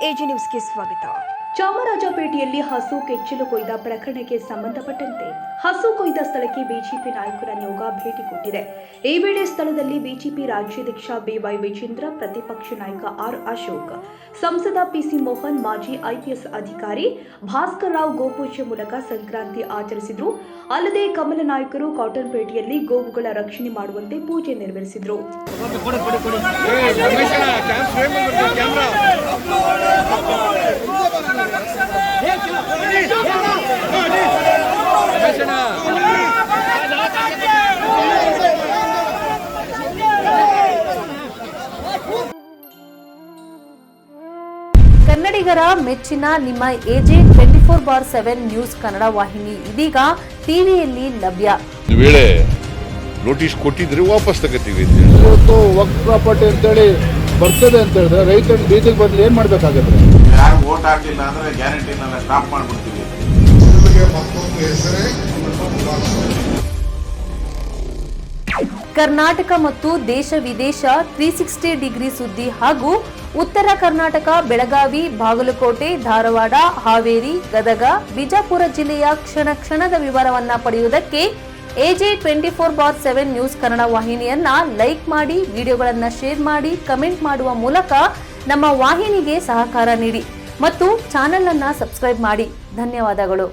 AG ನ್ಯೂಸ್ಗೆ ಸ್ವಾಗತ. ಚಾಮರಾಜಪೇಟೆಯಲ್ಲಿ ಹಸು ಕೆಚ್ಚಲು ಕೊಯ್ದ ಪ್ರಕರಣಕ್ಕೆ ಸಂಬಂಧಪಟ್ಟಂತೆ ಹಸು ಕೊಯ್ದ ಸ್ಥಳಕ್ಕೆ ಬಿಜೆಪಿ ನಾಯಕರ ನಿಯೋಗ ಭೇಟಿ ಕೊಟ್ಟಿದೆ. ಈ ವೇಳೆ ಸ್ಥಳದಲ್ಲಿ ಬಿಜೆಪಿ ರಾಜ್ಯಾಧ್ಯಕ್ಷ ಬಿವೈ ವಿಜೇಂದ್ರ, ಪ್ರತಿಪಕ್ಷ ನಾಯಕ ಆರ್ ಅಶೋಕ್, ಸಂಸದ ಪಿಸಿ ಮೋಹನ್, ಮಾಜಿ ಐಪಿಎಸ್ ಅಧಿಕಾರಿ ಭಾಸ್ಕರ್ ರಾವ್ ಗೋಪೂಜೆ ಮೂಲಕ ಸಂಕ್ರಾಂತಿ ಆಚರಿಸಿದರು. ಅಲ್ಲದೆ ಕಮಲ ನಾಯಕರು ಕಾಟನ್ಪೇಟೆಯಲ್ಲಿ ಗೋವುಗಳ ರಕ್ಷಣೆ ಮಾಡುವಂತೆ ಪೂಜೆ ನೆರವೇರಿಸಿದರು. ಕನ್ನಡಿಗರ ಮೆಚ್ಚಿನ ನಿಮ್ಮ ಎಜೆ 24/7 ನ್ಯೂಸ್ ಕನ್ನಡ ವಾಹಿನಿ ಇದೀಗ ಟಿವಿಯಲ್ಲಿ ಲಭ್ಯ. ವೇಳೆ ನೋಟಿಸ್ ಕೊಟ್ಟಿದ್ರೆ ವಾಪಸ್ ತಗೋತೀವಿ. ಇವತ್ತು ವಕ್ಫ್ ಪ್ರಾಪರ್ಟಿ ಅಂತೇಳಿ ಬರ್ತದೆ ಅಂತ ಹೇಳಿದ್ರೆ ರೈತರ ಬೀದಿಗೆ ಬದಲು ಏನ್ ಮಾಡ್ಬೇಕಾಗತ್ತೆ? ಯಾರು ವೋಟ್ ಹಾಕಲಿಲ್ಲ ಅಂದ್ರೆ ಗ್ಯಾರಂಟಿನೆಲ್ಲ ಸ್ಟಾಪ್ ಮಾಡ್ಬಿಡ್ತೀವಿ. ಕರ್ನಾಟಕ ಮತ್ತು ದೇಶ ವಿದೇಶ 360 ಡಿಗ್ರಿ ಸುದ್ದಿ ಹಾಗೂ ಉತ್ತರ ಕರ್ನಾಟಕ, ಬೆಳಗಾವಿ, ಬಾಗಲಕೋಟೆ, ಧಾರವಾಡ, ಹಾವೇರಿ, ಗದಗ, ಬಿಜಾಪುರ ಜಿಲ್ಲೆಯ ಕ್ಷಣ ಕ್ಷಣದ ವಿವರವನ್ನ ಪಡೆಯುವುದಕ್ಕೆ ಎಜೆ 24/7 ನ್ಯೂಸ್ ಕನ್ನಡ ವಾಹಿನಿಯನ್ನ ಲೈಕ್ ಮಾಡಿ, ವಿಡಿಯೋಗಳನ್ನ ಶೇರ್ ಮಾಡಿ, ಕಮೆಂಟ್ ಮಾಡುವ ಮೂಲಕ ನಮ್ಮ ವಾಹಿನಿಗೆ ಸಹಕಾರ ನೀಡಿ ಮತ್ತು ಚಾನೆಲ್ ಅನ್ನ ಸಬ್ಸ್ಕ್ರೈಬ್ ಮಾಡಿ. ಧನ್ಯವಾದಗಳು.